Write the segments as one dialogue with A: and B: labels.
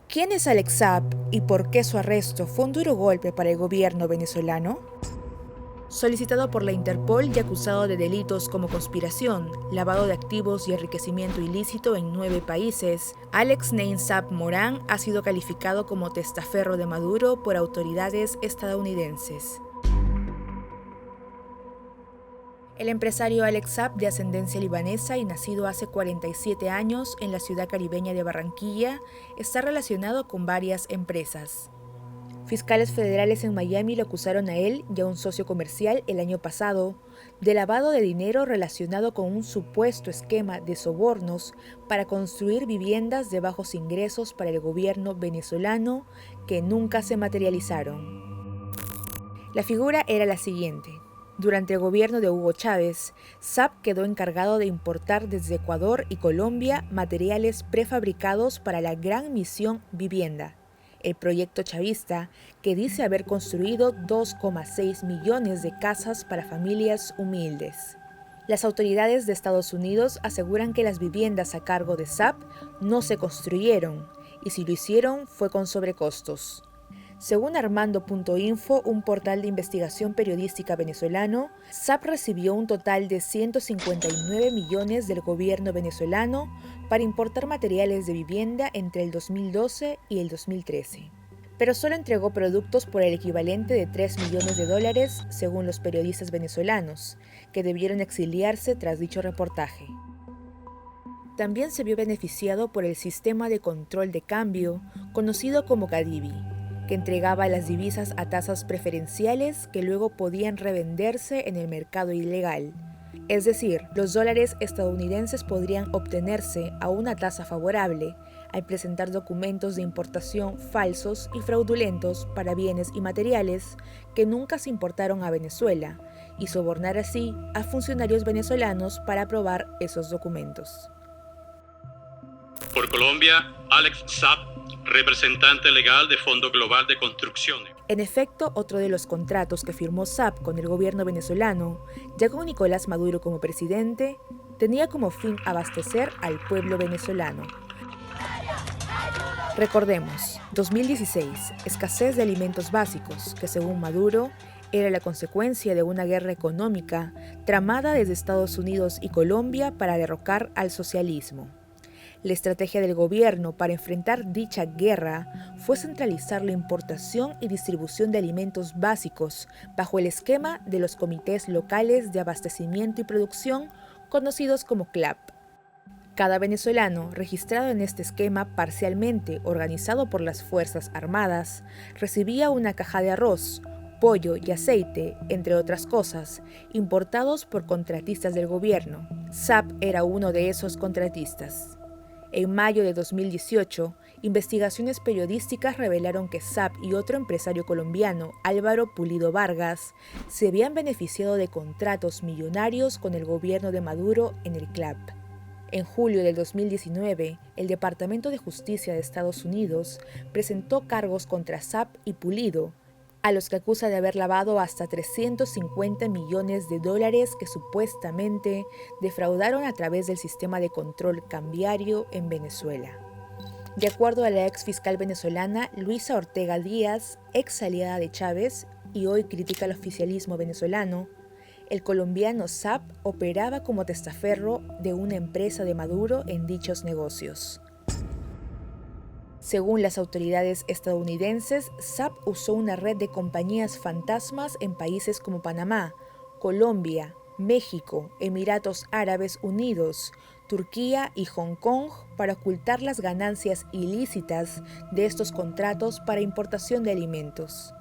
A: ¿Quién es Alex Saab y por qué su arresto fue un duro golpe para el gobierno venezolano? Solicitado por la Interpol y acusado de delitos como conspiración, lavado de activos y enriquecimiento ilícito en 9 países, Alex Nein Saab Morán ha sido calificado como testaferro de Maduro por autoridades estadounidenses. El empresario Alex Saab, de ascendencia libanesa y nacido hace 47 años en la ciudad caribeña de Barranquilla, está relacionado con varias empresas. Fiscales federales en Miami lo acusaron a él y a un socio comercial el año pasado de lavado de dinero relacionado con un supuesto esquema de sobornos para construir viviendas de bajos ingresos para el gobierno venezolano que nunca se materializaron. La figura era la siguiente. Durante el gobierno de Hugo Chávez, Saab quedó encargado de importar desde Ecuador y Colombia materiales prefabricados para la Gran Misión Vivienda, el proyecto chavista que dice haber construido 2,6 millones de casas para familias humildes. Las autoridades de Estados Unidos aseguran que las viviendas a cargo de Saab no se construyeron, y si lo hicieron fue con sobrecostos. Según Armando.info, un portal de investigación periodística venezolano, Saab recibió un total de 159 millones del gobierno venezolano para importar materiales de vivienda entre el 2012 y el 2013. Pero solo entregó productos por el equivalente de 3 millones de dólares, según los periodistas venezolanos, que debieron exiliarse tras dicho reportaje. También se vio beneficiado por el sistema de control de cambio, conocido como Cadivi, que entregaba las divisas a tasas preferenciales que luego podían revenderse en el mercado ilegal. Es decir, los dólares estadounidenses podrían obtenerse a una tasa favorable al presentar documentos de importación falsos y fraudulentos para bienes y materiales que nunca se importaron a Venezuela y sobornar así a funcionarios venezolanos para aprobar esos documentos.
B: Por Colombia, Alex Saab, representante legal de Fondo Global de Construcciones.
A: En efecto, otro de los contratos que firmó Saab con el gobierno venezolano, ya con Nicolás Maduro como presidente, tenía como fin abastecer al pueblo venezolano. Recordemos, 2016, escasez de alimentos básicos, que según Maduro era la consecuencia de una guerra económica tramada desde Estados Unidos y Colombia para derrocar al socialismo. La estrategia del gobierno para enfrentar dicha guerra fue centralizar la importación y distribución de alimentos básicos bajo el esquema de los comités locales de abastecimiento y producción, conocidos como CLAP. Cada venezolano registrado en este esquema parcialmente organizado por las Fuerzas Armadas recibía una caja de arroz, pollo y aceite, entre otras cosas, importados por contratistas del gobierno. Saab era uno de esos contratistas. En mayo de 2018, investigaciones periodísticas revelaron que Saab y otro empresario colombiano, Álvaro Pulido Vargas, se habían beneficiado de contratos millonarios con el gobierno de Maduro en el CLAP. En julio del 2019, el Departamento de Justicia de Estados Unidos presentó cargos contra Saab y Pulido, a los que acusa de haber lavado hasta 350 millones de dólares que supuestamente defraudaron a través del sistema de control cambiario en Venezuela. De acuerdo a la ex fiscal venezolana Luisa Ortega Díaz, ex aliada de Chávez y hoy crítica al oficialismo venezolano, el colombiano Saab operaba como testaferro de una empresa de Maduro en dichos negocios. Según las autoridades estadounidenses, Saab usó una red de compañías fantasmas en países como Panamá, Colombia, México, Emiratos Árabes Unidos, Turquía y Hong Kong para ocultar las ganancias ilícitas de estos contratos para importación de alimentos.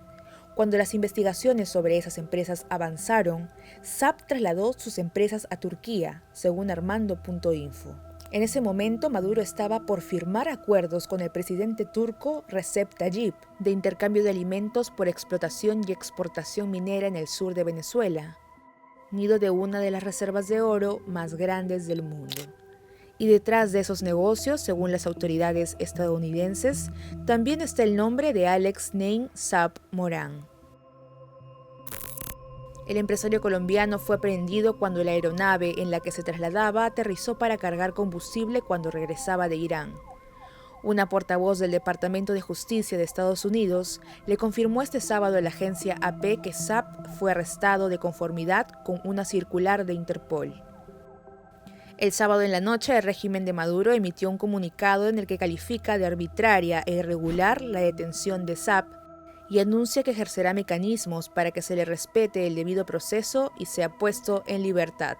A: Cuando las investigaciones sobre esas empresas avanzaron, Saab trasladó sus empresas a Turquía, según Armando.info. En ese momento, Maduro estaba por firmar acuerdos con el presidente turco Recep Tayyip de intercambio de alimentos por explotación y exportación minera en el sur de Venezuela, nido de una de las reservas de oro más grandes del mundo. Y detrás de esos negocios, según las autoridades estadounidenses, también está el nombre de Alex Nein Saab Morán. El empresario colombiano fue aprehendido cuando la aeronave en la que se trasladaba aterrizó para cargar combustible cuando regresaba de Irán. Una portavoz del Departamento de Justicia de Estados Unidos le confirmó este sábado a la agencia AP que Saab fue arrestado de conformidad con una circular de Interpol. El sábado en la noche, el régimen de Maduro emitió un comunicado en el que califica de arbitraria e irregular la detención de Saab y anuncia que ejercerá mecanismos para que se le respete el debido proceso y sea puesto en libertad.